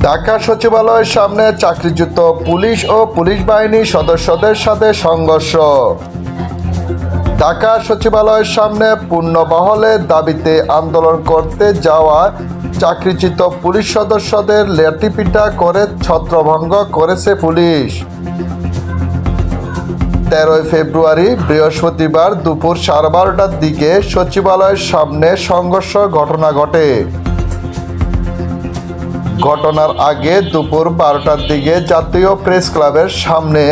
ঢাকা সচিবালয়ের সামনে চাকরিচ্যুত পুলিশ ও পুলিশ বাহিনীর সদস্যদের সাথে সংঘর্ষ। ঢাকা সচিবালয়ের সামনে পূর্ণবহলে দাবিতে আন্দোলন করতে যাওয়া চাকরিচ্যুত পুলিশ সদস্যদের লাঠিপিটা করে ছত্রভঙ্গ করেছে পুলিশ। 13 ফেব্রুয়ারি বৃহস্পতিবার দুপুর 12:30টার দিকে সচিবালয়ের সামনে সংঘর্ষ ঘটনা ঘটে। ঘটনার আগে দুপুর 12টার দিকে জাতীয় প্রেস ক্লাবের সামনে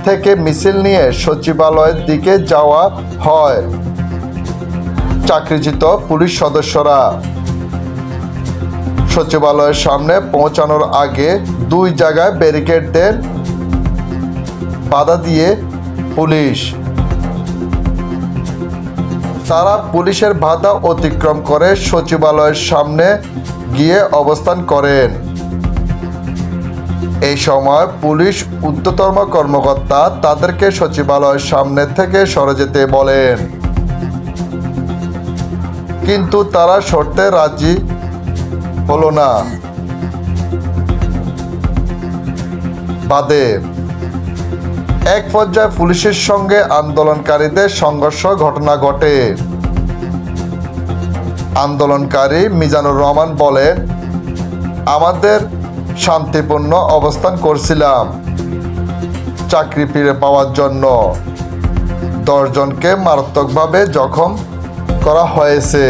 থেকে মিছিল নিয়ে সচিবালয়ের দিকে যাওয়া হয় চাকরিচ্যুত পুলিশ সদস্যরা। সচিবালয়ের সামনে পৌঁছানোর আগে দুই জায়গায় ব্যারিকেড দেন বাধা দিয়ে পুলিশ। তারা পুলিশের বাধা অতিক্রম করে সচিবালয়ের সামনে গিয়ে অবস্থান করেন। এই সময় পুলিশ ঊর্ধ্বতন কর্মকর্তা তাদেরকে সচিবালয়ের সামনে থেকে সরে যেতে বলেন, কিন্তু তারা সরতে রাজি হলো না। বাদে এক পর্যায়ে পুলিশের সঙ্গে আন্দোলনকারীদের সংঘর্ষ ঘটনা ঘটে। আন্দোলনকারী মিজানুর রহমান বলেন, আমাদের শান্তিপূর্ণ অবস্থান করছিলাম চাকরি ফিরে পাওয়ার জন্য। 10 জনকে মারাত্মকভাবে জখম করা হয়েছে,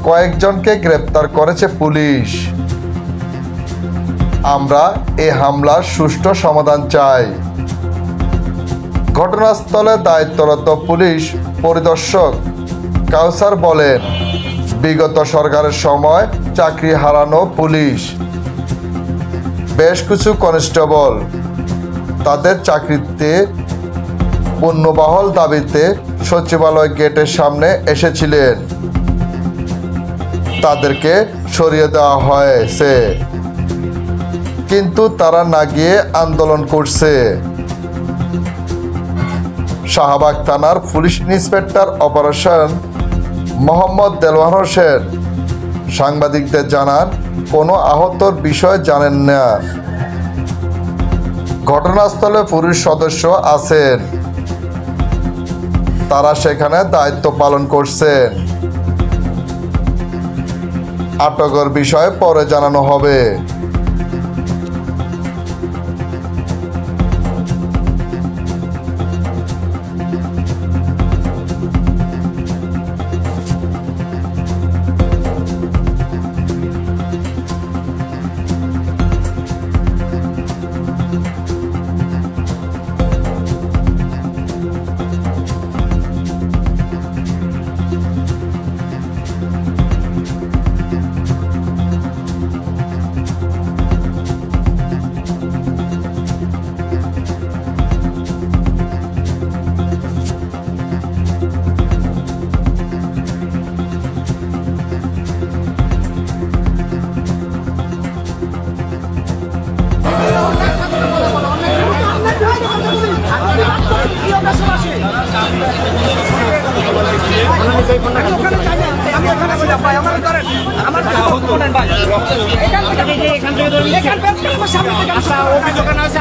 কয়েকজনকে গ্রেপ্তার করেছে পুলিশ। আমরা এ হামলার সুষ্ঠু সমাধান চাই। ঘটনাস্থলে দায়িত্বরত পুলিশ পরিদর্শক কাউসার বলেন, বিগত সরকারের সময় চাকরি হারানো পুলিশ বেশ কিছু কনস্টেবল তাদের চাকরিতে পুনর্বহাল দাবিতে সচিবালয় গেটের সামনে এসেছিলেন। তাদেরকে সরিয়ে দেওয়া হয়েছে, কিন্তু তারা না গিয়ে আন্দোলন করছে। শাহবাগ থানার police inspector operation Mohammad Delwar Hossain সাংবাদিকদের জানান, কোনো আহতর বিষয় জানেন না। ঘটনাস্থলে পুলিশ সদস্য আছেন, তারা সেখানে দায়িত্ব পালন করছেন। আটকের বিষয়ে পরে জানানো হবে।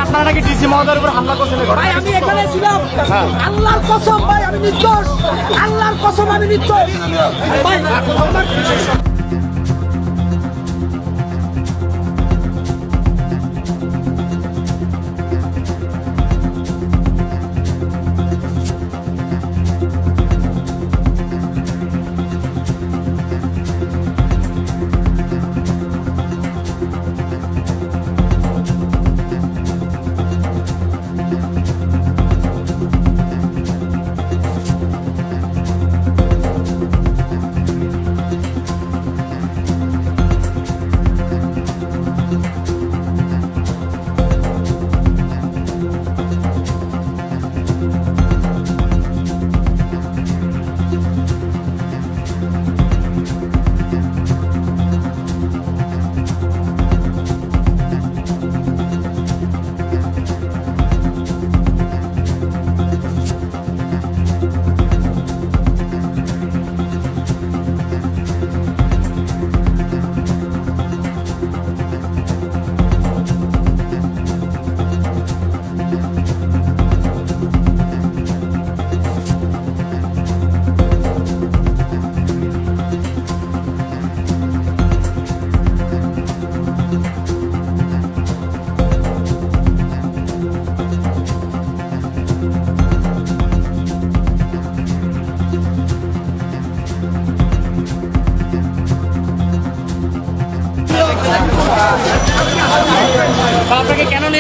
আপনারা নাকি ডিসি মহোদয়ের উপর হামলা করছেন। ভাই আমি এখানে ছিলাম, আল্লাহর কসম ভাই আমি নির্দোষ, আল্লাহর কসম আমি নির্দোষ ভাই।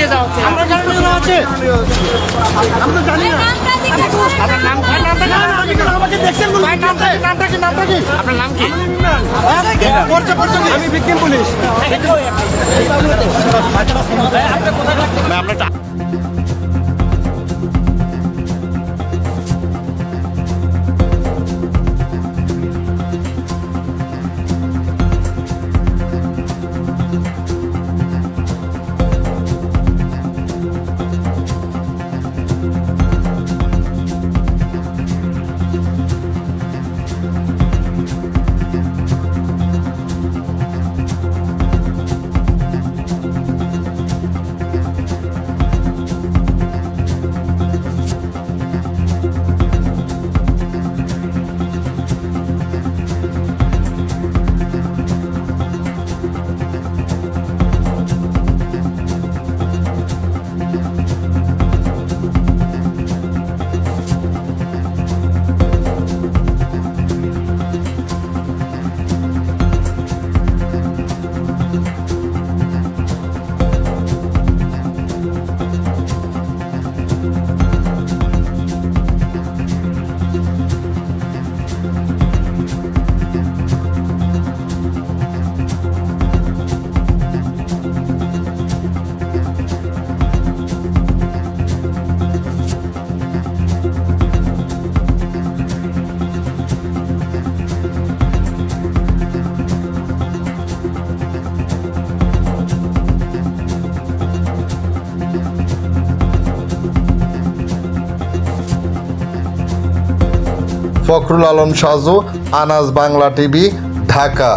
নিয়ে যাওয়া হচ্ছে আমরা কেন নিয়ে যাওয়া হচ্ছে আমরা জানি না আপনার নাম কি আমাকে দেখছেন নামটা কি আপনার নাম কি আমি ভিকটিম পুলিশ আমরা ফখরুল আলম সাজু, আনাজ বাংলা টিভি, ঢাকা।